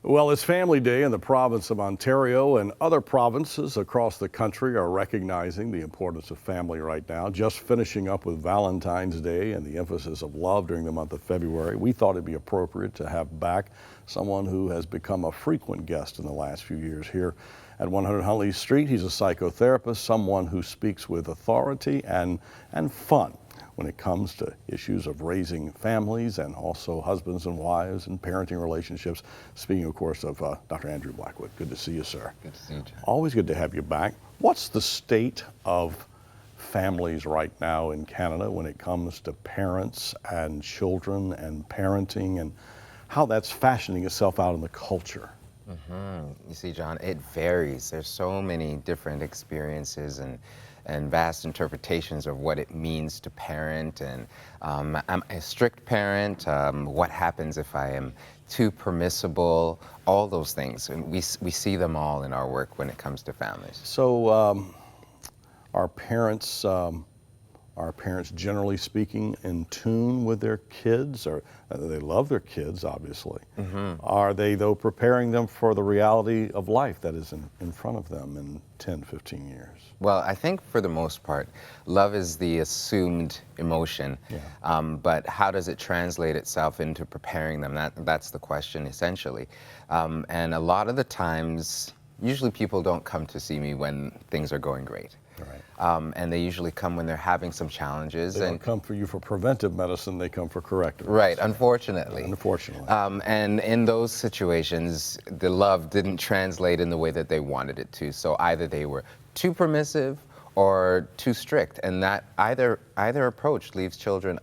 Well, it's Family Day in the province of Ontario, and other provinces across the country are recognizing the importance of family right now. Just finishing up with Valentine's Day and the emphasis of love during the month of February, we thought it'd be appropriate to have back someone who has become a frequent guest in the last few years here at 100 Huntley Street. He's a psychotherapist, someone who speaks with authority and fun when it comes to issues of raising families and also husbands and wives and parenting relationships. Speaking, of course, of Dr. Andrew Blackwood. Good to see you, sir. Good to see you, John. Always good to have you back. What's the state of families right now in Canada when it comes to parents and children and parenting and how that's fashioning itself out in the culture? You see, John, it varies. There's so many different experiences and vast interpretations of what it means to parent. And I'm a strict parent. What happens if I am too permissible? All those things. And we see them all in our work when it comes to families. So are parents generally speaking in tune with their kids? Or they love their kids, obviously. Are they, though, preparing them for the reality of life that is in front of them in 10, 15 years? Well, I think for the most part, love is the assumed emotion. But how does it translate itself into preparing them? That's the question, essentially. And a lot of the times, usually people don't come to see me when things are going great. Right. And they usually come when they're having some challenges. They don't come for you for preventive medicine, they come for corrective medicine. Right, unfortunately. Unfortunately. And in those situations, the love didn't translate in the way that they wanted it to. So either they were too permissive or too strict, and that either approach leaves children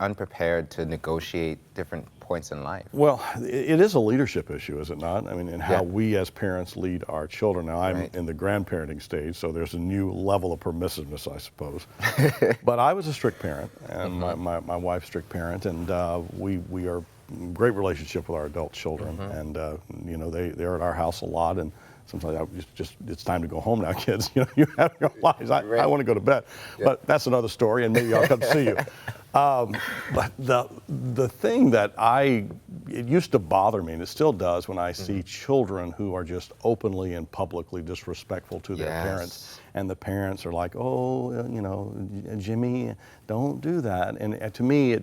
unprepared to negotiate different points in life. Well, it is a leadership issue, is it not? I mean, in how we as parents lead our children. Now, I'm in the grandparenting stage, so there's a new level of permissiveness, I suppose. But I was a strict parent, and my wife's a strict parent, and we are in great relationship with our adult children, and you know, they're at our house a lot, and sometimes it's time to go home now, kids. You know, you have your lives. I want to go to bed, but that's another story, and maybe I'll come see you. But the thing that it used to bother me, and it still does, when I see children who are just openly and publicly disrespectful to their parents, and the parents are like, oh, you know, Jimmy, don't do that. And to me,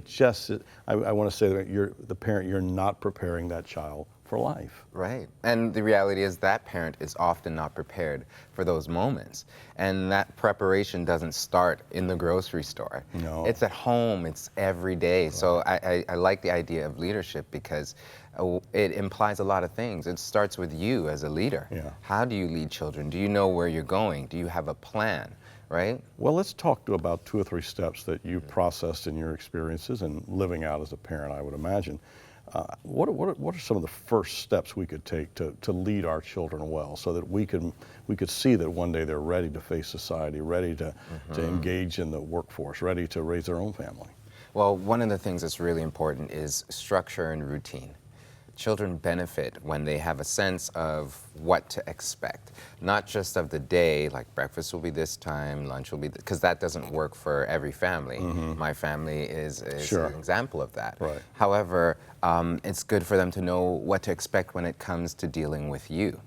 I want to say that you're not preparing that child for life. Right. And the reality is that parent is often not prepared for those moments. And that preparation doesn't start in the grocery store. No. It's at home, it's every day. Right. So I like the idea of leadership because it implies a lot of things. It starts with you as a leader. Yeah. How do you lead children? Do you know where you're going? Do you have a plan? Right? Well, let's talk about 2 or 3 steps that you processed in your experiences and living out as a parent, I would imagine. What are some of the first steps we could take to lead our children well, so that we could see that one day they're ready to face society, ready to engage in the workforce, ready to raise their own family? Well, one of the things that's really important is structure and routine. Children benefit when they have a sense of what to expect, not just of the day, like breakfast will be this time, lunch will be, because that doesn't work for every family. My family is an example of that. Right. However, it's good for them to know what to expect when it comes to dealing with you.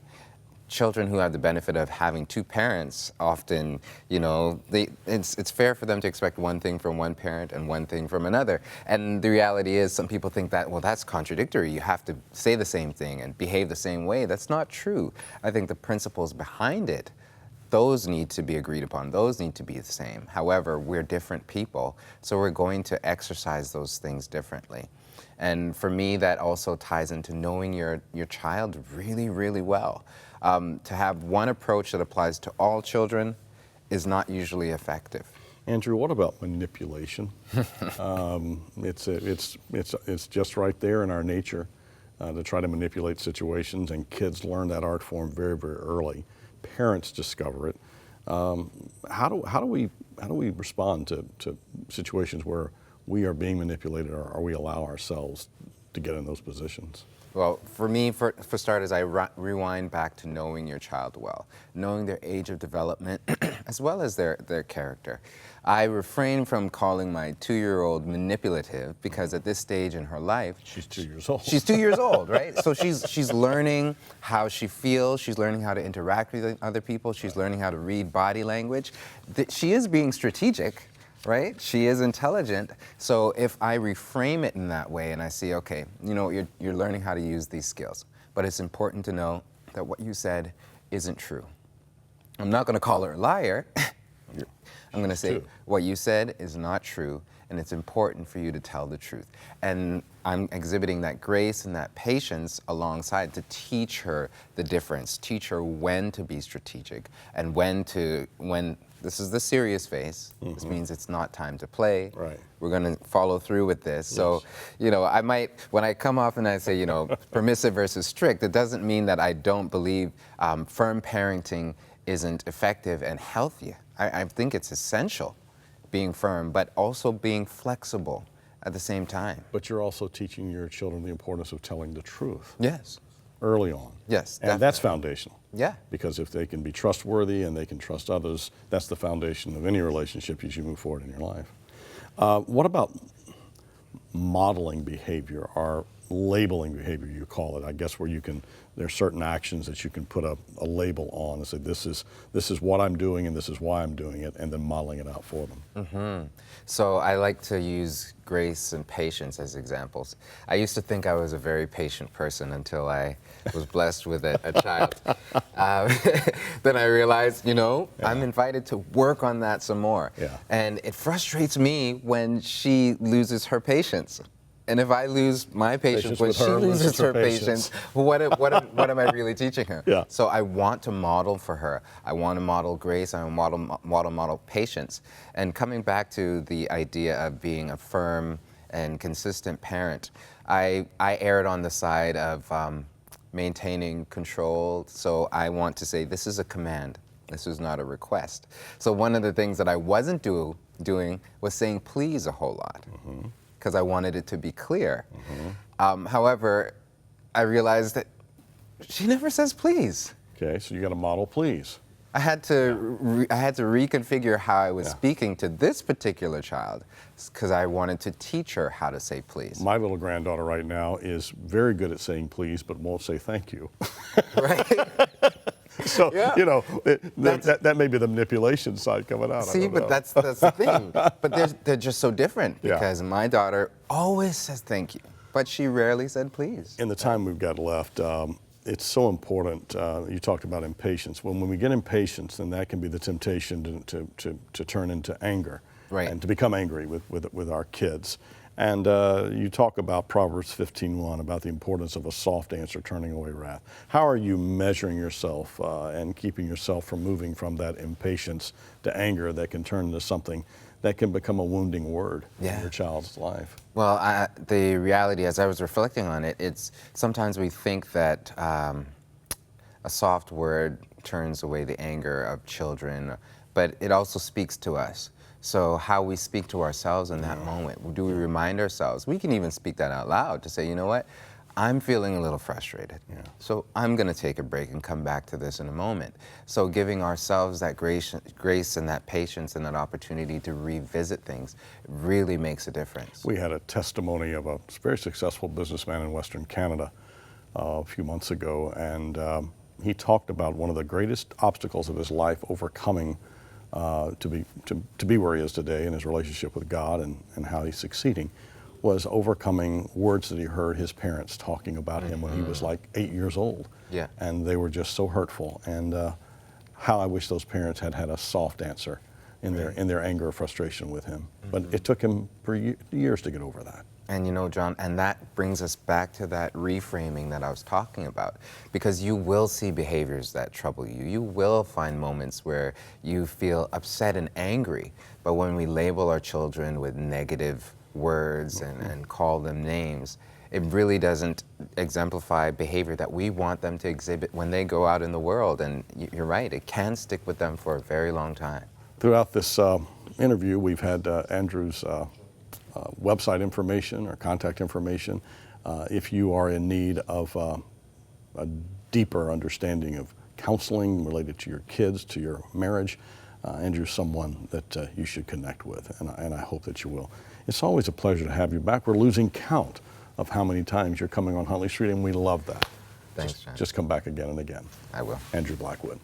Children who have the benefit of having 2 parents often, you know, it's fair for them to expect one thing from one parent and one thing from another. And the reality is, some people think that, well, that's contradictory. You have to say the same thing and behave the same way. That's not true. I think the principles behind it, those need to be agreed upon. Those need to be the same. However, we're different people, so we're going to exercise those things differently. And for me, that also ties into knowing your child really, really well. To have one approach that applies to all children is not usually effective. Andrew, what about manipulation? It's just right there in our nature to try to manipulate situations, and kids learn that art form very, very early. Parents discover it. How do we respond to situations where we are being manipulated, or we allow ourselves to get in those positions? Well, for me, for starters, I rewind back to knowing your child well, knowing their age of development, as well as their character. I refrain from calling my 2-year-old manipulative because at this stage in her life, She's 2 years old. She's 2 years old, right? So she's learning how she feels. She's learning how to interact with other people. She's learning how to read body language. She is being strategic, right? She is intelligent. So if I reframe it in that way and I see, okay, you know, you're learning how to use these skills, but it's important to know that what you said isn't true. I'm not going to call her a liar. I'm going to say what you said is not true, and it's important for you to tell the truth. And I'm exhibiting that grace and that patience alongside to teach her the difference, teach her when to be strategic and when this is the serious phase. Mm-hmm. This means it's not time to play. Right. We're going to follow through with this. Yes. So, you know, I might, when I come off and I say, you know, permissive versus strict, it doesn't mean that I don't believe firm parenting isn't effective and healthy. I think it's essential, being firm, but also being flexible at the same time. But you're also teaching your children the importance of telling the truth. Yes. Early on. Yes, and that's foundational. Yeah. Because if they can be trustworthy and they can trust others, that's the foundation of any relationship as you move forward in your life. What about modeling behavior or labeling behavior, you call it, I guess, where there's certain actions that you can put a label on and say, this is what I'm doing and this is why I'm doing it, and then modeling it out for them. Mm-hmm. So I like to use grace and patience as examples. I used to think I was a very patient person until I was blessed with a child. Then I realized, you know, I'm invited to work on that some more. Yeah. And it frustrates me when she loses her patience. And if I lose my patience when she loses her patience, what am I really teaching her? Yeah. So I want to model for her. I want to model grace. I want to model patience. And coming back to the idea of being a firm and consistent parent, I erred on the side of maintaining control. So I want to say this is a command. This is not a request. So one of the things that I wasn't doing was saying please a whole lot. Mm-hmm. Because I wanted it to be clear. Mm-hmm. However, I realized that she never says please. Okay, so you got to model please. I had to reconfigure how I was speaking to this particular child because I wanted to teach her how to say please. My little granddaughter right now is very good at saying please, but won't say thank you. Right. So, you know, that may be the manipulation side coming out. See, but that's the thing. But they're just so different because my daughter always says thank you, but she rarely said please. In the time we've got left, it's so important. You talked about impatience. When we get impatience, then that can be the temptation to turn into anger, right, and to become angry with our kids. And you talk about Proverbs 15:1, about the importance of a soft answer turning away wrath. How are you measuring yourself and keeping yourself from moving from that impatience to anger that can turn into something that can become a wounding word in your child's life? Well, the reality, as I was reflecting on it, it's sometimes we think that a soft word turns away the anger of children, but it also speaks to us. So how we speak to ourselves in that moment, do we remind ourselves? We can even speak that out loud to say, you know what, I'm feeling a little frustrated. Yeah. So I'm going to take a break and come back to this in a moment. So giving ourselves that grace and that patience and that opportunity to revisit things really makes a difference. We had a testimony of a very successful businessman in Western Canada a few months ago, and he talked about one of the greatest obstacles of his life overcoming to be where he is today in his relationship with God and how he's succeeding, was overcoming words that he heard his parents talking about him when he was like 8 years old. Yeah. And they were just so hurtful. And how I wish those parents had a soft answer in their anger or frustration with him. But it took him years to get over that. And you know, John, and that brings us back to that reframing that I was talking about, because you will see behaviors that trouble you. You will find moments where you feel upset and angry, but when we label our children with negative words and call them names, it really doesn't exemplify behavior that we want them to exhibit when they go out in the world. And you're right, it can stick with them for a very long time. Throughout this interview, we've had Andrew's website information or contact information. if you are in need of a deeper understanding of counseling related to your kids, to your marriage, Andrew's someone that you should connect with, and I hope that you will. It's always a pleasure to have you back. We're losing count of how many times you're coming on Huntley Street, and we love that. Thanks, John. Just come back again and again. I will. Andrew Blackwood.